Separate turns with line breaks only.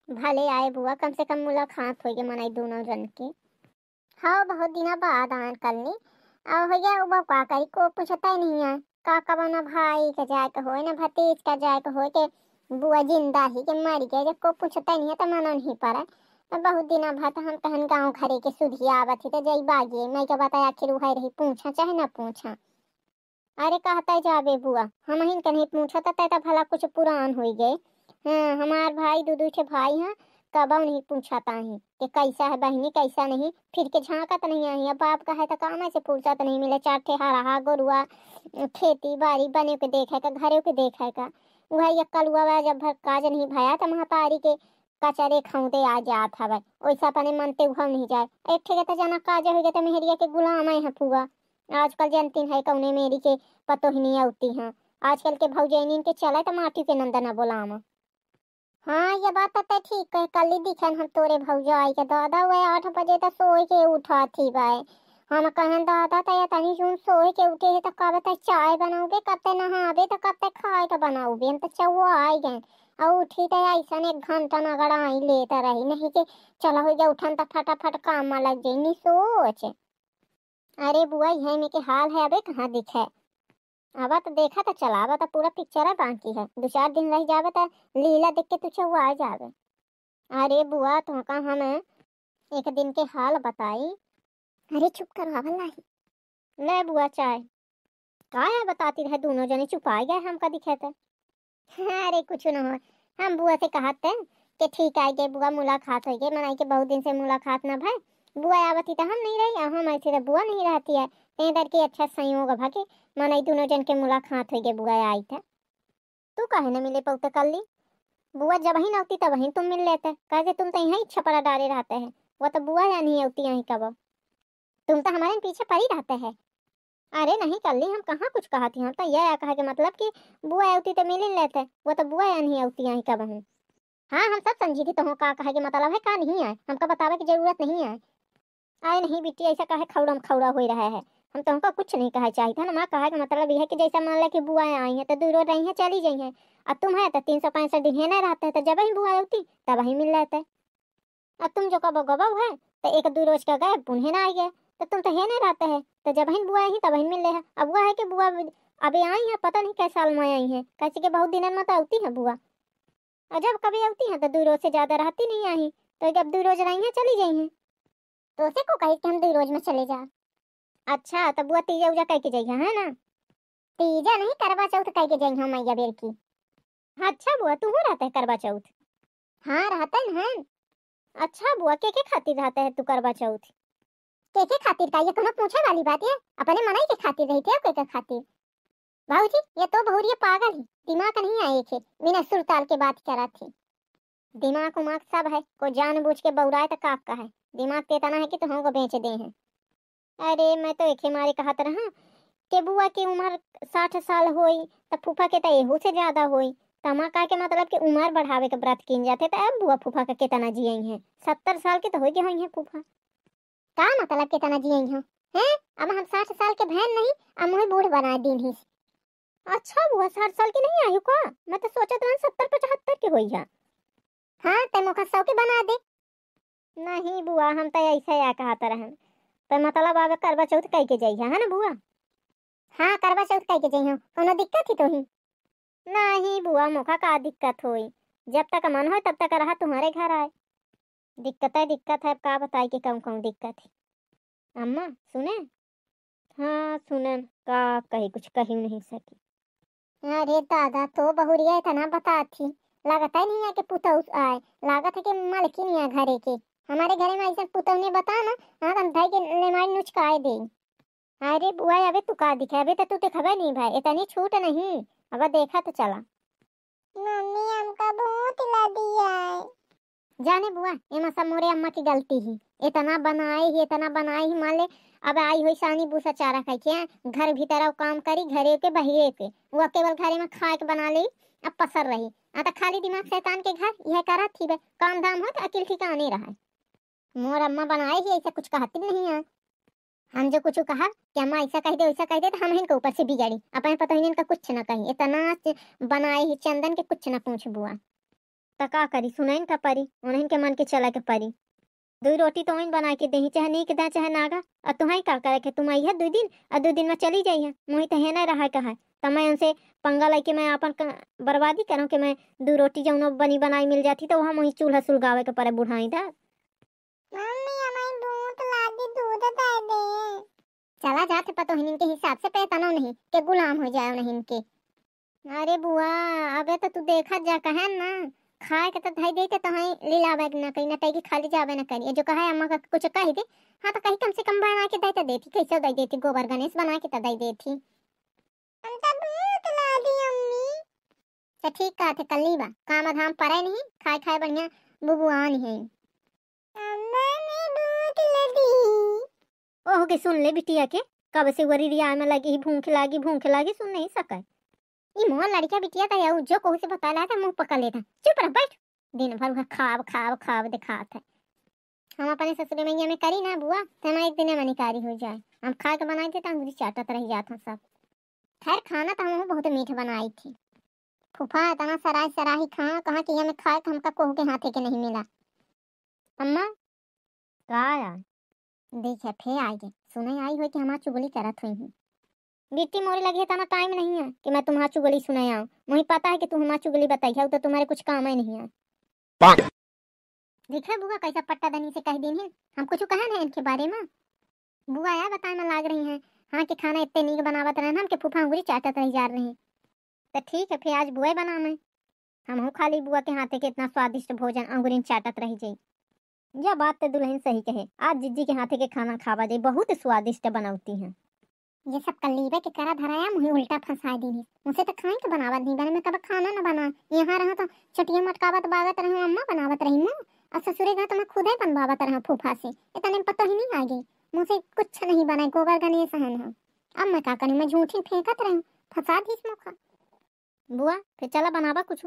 भले आए बुआ, कम से कम मुलाकात हो गई मनाई दोनों जन की। हाँ बहुत दिना बाद आन कलनी। अब हो गया वो का करी को पूछता ही नहीं है। का कब ना भाई का जाए के होए ना भतीज का जाए के होए के बुआ जिंदा ही के मर गए, जब को पूछता ही नहीं है तो मना नहीं पड़ा। तो बहुत दिना बाद हम कहन गाँव घरे के सुधिया आवत थी तो जई बागी मैं क्या बताया आखिर वो है रही पूछा चाहे ना पूछा। अरे कहता जाबे बुआ, हम ही कहीं पूछा था भला कुछ पुरान हो गए। हाँ हमार भाई दू दू ठे भाई हैं, कबो नहीं पूछता ही कि कैसा है बहनी कैसा नहीं, फिर के झांकत नहीं आई। अब बाप का है तो काम से फुर्सत नहीं मिले, चार ठे हरा गोरुआ खेती बाड़ी बने के देखे का घरे के देखे का। वह कलुआ जब भर काज नहीं भया तो महतारी के कचरे खौदे आ जात हवे, वैसा अपने मनते उहम नहीं जाए। एक ठे के तो जना काज हो गए तो मेहरिया के गुलाम है फुआ। आजकल जानती है कौने मेरी के पतो ही नहीं आती हैं। आजकल के भौजैनी के चले तो माटी के नंदना बोलाम। हाँ ये बात तो ठीक है, कल ही दिखन हम तोरे भौजाई के दादा वे 8 बजे तक सोए के उठा थी भाई। हम कहन दादा तय तनी सुन सोए के उठे है तो कब तक चाय बनाओगे, कब तक नहाबे तो कब तक खाए तो बनाओगे। हम तो चौवा आई गए और उठी तो ऐसा 1 घंटा नगड़ा आई लेता रही नहीं कि चला हो गया उठन तो फटाफट काम में लग जाई। नहीं सोच। अरे बुआ यही में के हाल है अबे कहाँ दिखे। अब तो देखा तो चला, अब तो पूरा पिक्चर बाकी है, 2 4 दिन रह जावे तो लीला देख के तुझे वो आ जावे। अरे बुआ तो का हम एक दिन के हाल बताई। अरे चुप कर वल्लाही। ले बुआ चाय। का है बताती रहे, दोनों जने चुपा गए हमका दिखे थे। अरे कुछ न हो, हम बुआ से कहते कि ठीक आई गए बुआ मुलाकात हो गई, मनाई के बहुत दिन से मुलाकात ना भाई। बुआ आवती तो हम नहीं रही, हम ऐसे तो बुआ नहीं रहती है। कहीं डर के अच्छा संयोग भागे मनाई दोनों जन के मुलाकात हो गई, बुआ आई था। तू काहे न मिले पौते कर ली। बुआ जब ही नौती तब ही तुम मिल लेते, कहे तुम तो यही छपरा डाले रहते हैं। वो तो बुआ या नहीं होती यहीं कब, तुम तो हमारे पीछे पड़ी रहते हैं। अरे नहीं कर ली, हम कहाँ कुछ कहा थी, हम तो यह कहा कि मतलब कि बुआ होती तो मिल ही लेते, वो तो बुआ या नहीं होती यहीं कब हूँ। हाँ हम सब समझी थी तुम का कहे कि मतलब है का नहीं आए, हमको बतावे की जरूरत नहीं है। आए नहीं बेटी ऐसा कहे खौड़म खौड़ा हो रहा है। हम तुमको कुछ नहीं कहा चाहिए था ना, माँ कहा कि मतलब यह है कि जैसा मान लो कि बुआ आई हैं तो दूर रही हैं चली गई हैं। अब तुम है तो 365 दिन है ना रहते तो जब ही बुआ होती तब ही मिल लेते। अब तुम जो कबो गबो है तो 1 2 रोज का गए पुनः ना आ गए, तो तुम तो है ना रहते हैं तो जब ही बुआ आई तब ही मिल रहे। अब हुआ है कि बुआ अभी आई है, पता नहीं कैसे साल में आई है, कैसे कि बहुत दिन में तो आती है बुआ। और जब कभी आती है तो 2 रोज से ज्यादा रहती नहीं आई, तो जब 2 रोज रही है चली गई है। तो उसे को कही कि हम 2 रोज में चले जा। अच्छा तो बुआ तीजा उजा कह के जाइए है ना। तीजा नहीं करवा चौथ कह के जाइए मैया बेर की। अच्छा बुआ तू रहता है करवा चौथ। हाँ रहता है। अच्छा बुआ के खातिर रहता है तू करवा चौथ। के खातिर का ये कोनो पूछे वाली बात है, अपने मनाई के खातिर रही थे के खातिर। भाऊजी ये तो बहुरिया पागल है, दिमाग नहीं आए थे, बिना सुरताल के बात करा थे। दिमाग उमाग सब है, को जानबूझ के बौराए तो काक का है, दिमाग ते तना है कि तो हमको बेच दे हैं। अरे मैं तो एक मारे कहत रहा के बुआ की उम्र 60 साल होई तो फूफा के तो एहू से ज्यादा होई। तमा का के मतलब कि उम्र बढ़ावे के व्रत किन जाते तो अब बुआ फूफा का कितना जियई है, 70 साल के तो हो गए हैं फूफा। का मतलब कितना जियई है हैं। अब हम 60 साल के बहन नहीं, अब मुझे बूढ़ बना दिन ही। अच्छा बुआ 60 साल की नहीं आयु का, मैं तो सोचा था 70 75 की हुई है। हाँ ते मुखा 100 की बना दे। नहीं बुआ हम तो ऐसे या कहता रहन, पर मतलब आवे करवा चौथ कह के जाइए है ना बुआ। हाँ करवा चौथ कह के जाइए, कोनो दिक्कत ही तो ही। नहीं बुआ मुखा का दिक्कत होई, जब तक मन हो तब तक रहा तुम्हारे घर आए। दिक्कत है अब का बताई कि कौन कौन दिक्कत है। अम्मा सुने। हाँ सुने का कही कुछ कही नहीं सकी। अरे दादा तो बहुरिया इतना बताती, लगता ही नहीं है कि पुतौ आए, लागत है कि मालकिन है घरे के। हमारे घरे में ऐसा पुतौ ने बता ना, हाँ हम भाई के लेमारी नुचकाए दे। अरे बुआ अबे तू का दिखे, अबे तो तू तो खबर नहीं भाई इतनी छूट नहीं, अब देखा तो चला। मम्मी हमका बहुत ला दिया है। जाने बुआ ये सब मोरे अम्मा की गलती ही, इतना बनाए ही मान ले। अब आई हुई सानी भूसा चारा खाई के घर भीतर काम करी घरे के बहिरे के, वो केवल घरे में खा के बना ली। अब पसर रही आता खाली दिमाग शैतान के घर यह करा थी बे, काम धाम हो तो अकिल ठिकाने रहा। मोर अम्मा बनाए ही ऐसा कुछ कहती नहीं है। हम जो कुछ कहा कि अम्मा ऐसा कह दे वैसा कह दे तो हम इनके ऊपर से बिगड़ी, अपने पता ही इनका कुछ न कही, इतना बनाए ही चंदन के कुछ न पूछ बुआ। त का करी, सुनैन का परी, उन्हन के मन के चला के परी। 2 रोटी तो इन बना के देही, चाहे नीक दा चाहे नागा। और तुम्हें का करे के, तुम आइया 2 दिन और 2 दिन में चली जाइए। मुही तो है ना रहा कहा तो मैं उनसे पंगा लेके मैं अपन बर्बादी करूँ कि मैं 2 रोटी जौनो बनी बनाई मिल जाती तो वहाँ मुही चूल्हा सुलगावे के परे बुढ़ाई दा। मम्मी हमारी दूध ला दी, दूध दे दे। चला जाते पतो हिन के हिसाब से पहचानो नहीं के गुलाम हो जाए नहीं इनके। अरे बुआ अबे तो तू देखा जा कहे ना, खाए के तो धई देते तो हई लीलावे न कहीं न कहीं खाली जावे न करिए। जो कहे अम्मा का कुछ कह दे, हाँ तो कहीं कम से कम बना के दे तो देती, कैसे दे देती, गोबर गणेश बना के तो दे देती। हम तो दूध ला दी अम्मी। तो ठीक कहा थे कल्ली बा, काम धाम परे नहीं, खाए खाए बढ़िया बुबुआन है। अम्मा ने दूध ला दी। ओह के सुन ले बिटिया के, कब से वरी रिया में लगी भूख लागी सुन नहीं सका। ई मोर लड़किया बिटिया का याऊ जो कोहू से बताला था मुंह पकड़ लेता। चुप रह बैठ, दिन भर खाब दिखात है। हम अपने ससुर मैया में करी ना बुआ तो हम एक दिन में निकारी हो जाए। हम खा के बनाई थे तो अंगूरी चाटत रह जाता सब। खैर खाना तो हम बहुत मीठ बनाई थी। फूफा इतना सराही खा कहाँ कि हमें खाए हमका कोहू के हाथे के नहीं मिला। अम्मा का आया देखिए फे आई गए, सुने आई हो कि हमारा चुगली करत हुई है। बेटी मोरे लगी है तना टाइम नहीं है कि मैं तुम्हारा चुगली सुनाई आऊं। मुझे पता है कि तुम हमारा चुगली बताई तो तुम्हारे कुछ काम ही नहीं है। देखा बुआ कैसा पट्टा दनी से कह दिन है, हम कुछ कहे ना इनके बारे में। बुआ यार बताए में लाग रही है हाँ कि खाना इतने नीक बनावत रहे हम के फूफा अंगूरी चाटत रह जा रहे हैं। तो ठीक है फिर आज बुआ बना मैं, हम खाली बुआ के हाथे के इतना स्वादिष्ट भोजन अंगूरी चाटत रह जाई। यह बात तो दुल्हन सही कहे, आज जिज्जी के हाथे के खाना खावा जाए, बहुत स्वादिष्ट बनावती हैं। ये सब कल्लीबे के करा धराया मुझे उल्टा फंसा दी है। मुझसे तो खाए के बनावत नहीं बने, मैं कब खाना ना बना। यहाँ रहा तो चटिया मटकावत बागत रहे अम्मा बनावत रही माँ, और ससुरे गए तो मैं खुद ही बनवावत रहा फूफा से। इतने पता ही नहीं आ गई मुझसे कुछ नहीं बना, गोबर गणेश सहन है। अब मैं क्या करूँ, मैं झूठी फेंकत रही, फंसा दी इस मौका। बुआ फिर चला बनावा कुछ।